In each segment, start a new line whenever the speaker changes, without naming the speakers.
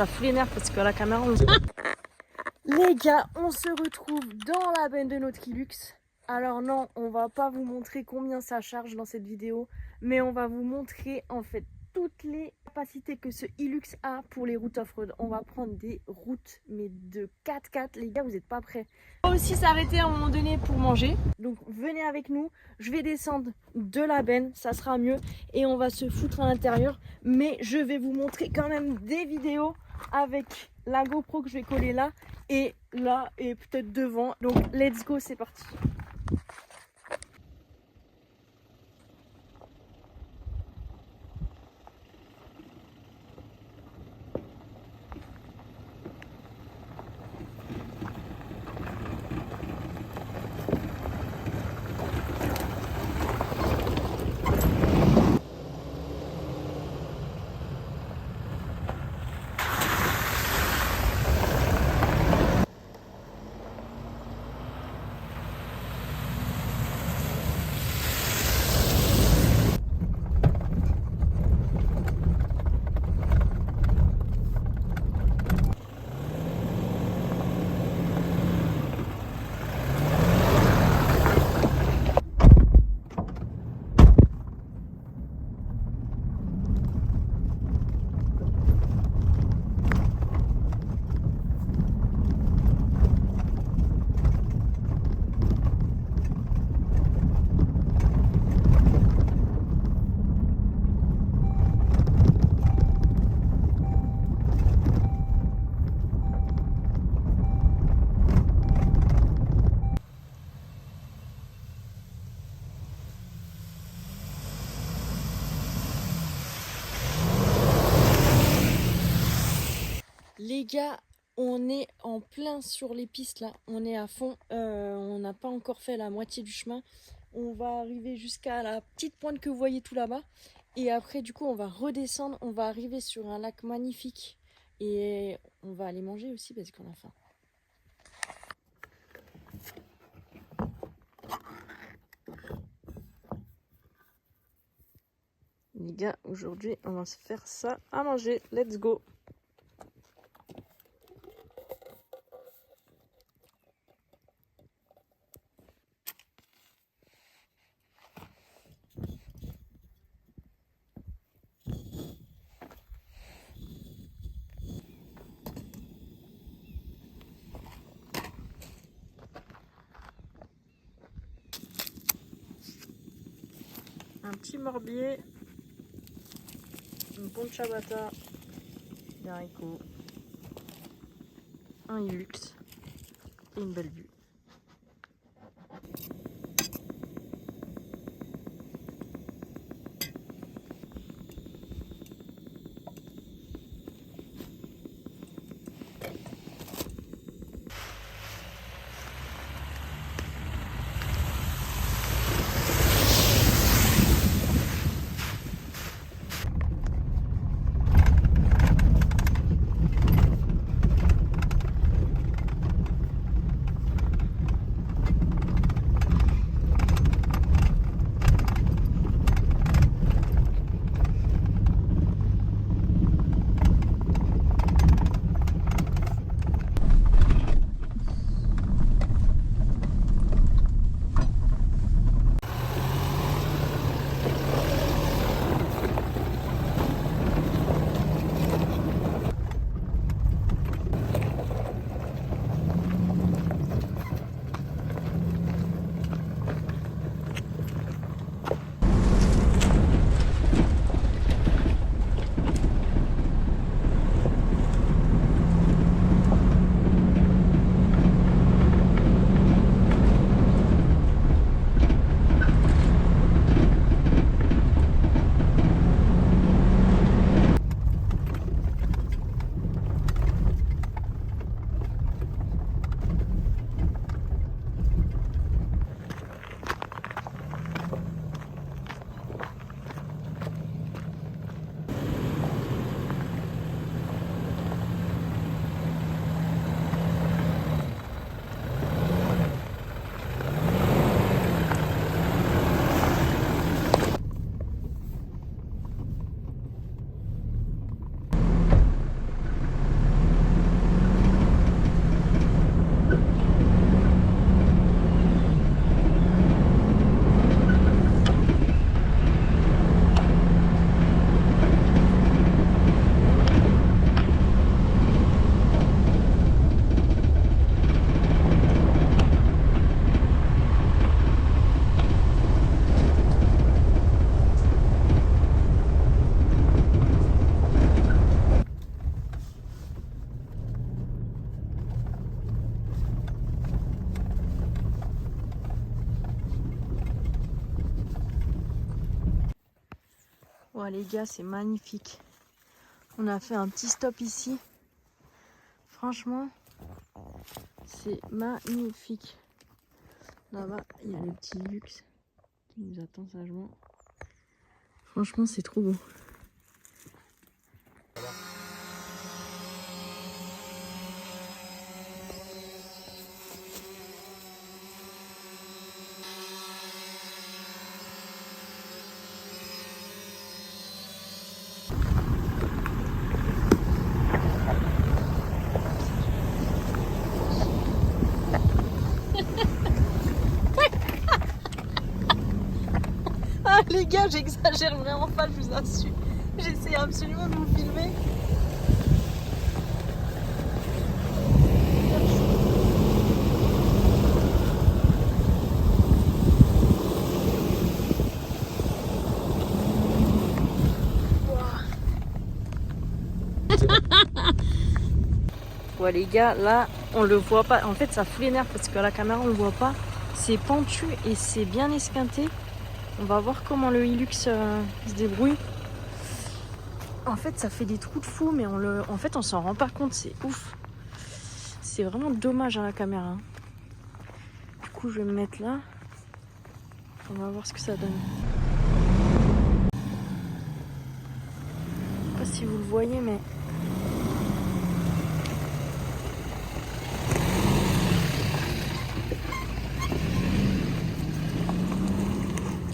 ça fout les nerfs parce que la caméra on... Les gars, on se retrouve dans la benne de notre Hilux. Alors non, on va pas vous montrer combien ça charge dans cette vidéo, mais on va vous montrer en fait toutes les capacités que ce Hilux a pour les routes off-road. On va prendre des routes mais de 4x4, les gars, vous n'êtes pas prêts. On va aussi s'arrêter à un moment donné pour manger, donc venez avec nous. Je vais descendre de la benne, ça sera mieux, et on va se foutre à l'intérieur, mais je vais vous montrer quand même des vidéos avec la GoPro que je vais coller là et peut-être devant. Donc let's go, c'est parti. Les gars, on est en plein sur les pistes là, on est à fond, on n'a pas encore fait la moitié du chemin. On va arriver jusqu'à la petite pointe que vous voyez tout là-bas. Et après du coup on va redescendre, on va arriver sur un lac magnifique. Et on va aller manger aussi parce qu'on a faim. Les gars, aujourd'hui on va se faire ça à manger, let's go. Un petit morbier, une bonne ciabatta, des haricots, un Hilux et une belle vue. les gars, c'est magnifique. On a fait un petit stop ici. Franchement, c'est magnifique. Là-bas, il y a le petit luxe qui nous attend sagement. Franchement, c'est trop beau. Ah les gars, j'exagère vraiment pas, je vous assure. J'essaie absolument de vous filmer. Ouais les gars, là on le voit pas. En fait ça fout les nerfs parce que à la caméra on le voit pas. C'est pentu et c'est bien esquinté. On va voir comment le Hilux se débrouille. En fait ça fait des trous de fou mais en fait on s'en rend pas compte, c'est ouf. C'est vraiment dommage à la caméra. Du coup je vais me mettre là. On va voir ce que ça donne. Je sais pas si vous le voyez mais...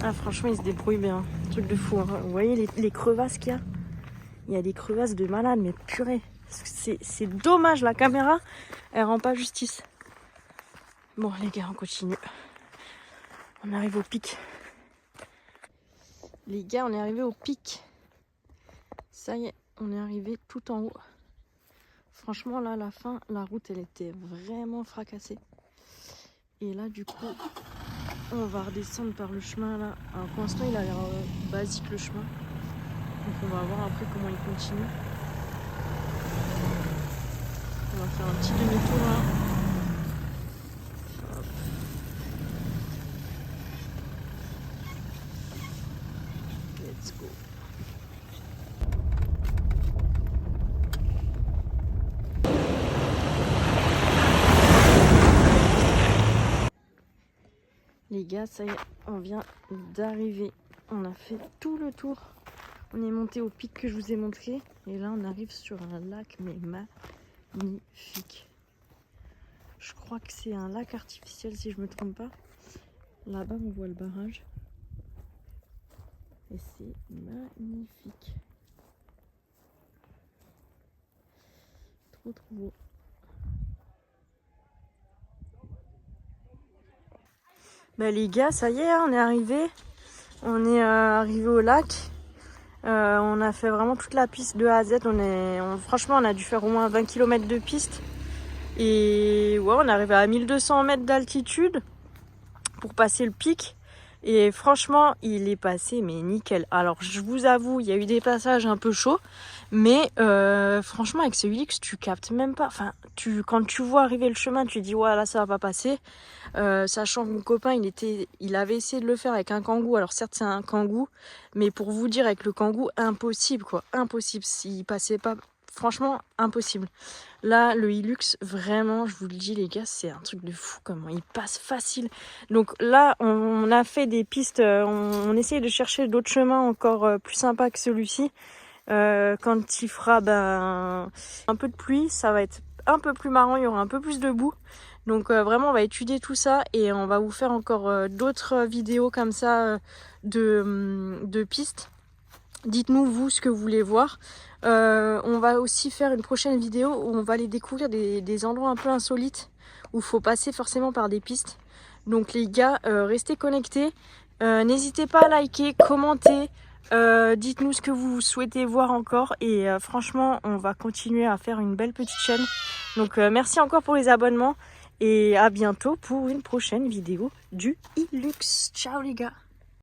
Ah franchement il se débrouille bien, truc de fou. Hein. Vous voyez les crevasses qu'il y a? Il y a des crevasses de malade, mais purée. C'est dommage, la caméra, elle rend pas justice. Bon les gars, on continue. On arrive au pic. Les gars, on est arrivé au pic. Ça y est, on est arrivé tout en haut. Franchement là, à la fin, la route, elle était vraiment fracassée. Et là, du coup... On va redescendre par le chemin là. Alors pour l'instant il a l'air basique le chemin. Donc on va voir après comment il continue. On va faire un petit demi-tour là. Hop. Let's go. Les gars, ça y est, on vient d'arriver. On a fait tout le tour. On est monté au pic que je vous ai montré. Et là, on arrive sur un lac, mais magnifique. Je crois que c'est un lac artificiel, si je me trompe pas. Là-bas, on voit le barrage. Et c'est magnifique. Trop, trop beau. Bah les gars, ça y est, on est arrivé. On est arrivé au lac. On a fait vraiment toute la piste de A à Z. Franchement, on a dû faire au moins 20 km de piste. Et ouais, on est arrivé à 1200 mètres d'altitude pour passer le pic. Et franchement, il est passé, mais nickel. Alors, je vous avoue, il y a eu des passages un peu chauds. Mais franchement, avec ce Hilux, tu captes même pas. Enfin, quand tu vois arriver le chemin, tu dis, ouais, là, ça va pas passer. Sachant que mon copain, il avait essayé de le faire avec un Kangoo. Alors certes, c'est un Kangoo, mais pour vous dire, avec le Kangoo, impossible quoi. Impossible. S'il passait pas, franchement, impossible. Là, le Hilux, vraiment, je vous le dis les gars, c'est un truc de fou comment il passe facile. Donc là, on a fait des pistes, on essaye de chercher d'autres chemins encore plus sympas que celui-ci. Quand il fera un peu de pluie, ça va être un peu plus marrant, il y aura un peu plus de boue. Donc vraiment on va étudier tout ça et on va vous faire encore d'autres vidéos comme ça de pistes. Dites-nous vous ce que vous voulez voir. On va aussi faire une prochaine vidéo où on va aller découvrir des endroits un peu insolites où il faut passer forcément par des pistes. Donc les gars, restez connectés. N'hésitez pas à liker, commenter. Dites-nous ce que vous souhaitez voir encore et franchement on va continuer à faire une belle petite chaîne. Donc merci encore pour les abonnements et à bientôt pour une prochaine vidéo du Hilux. Ciao les gars.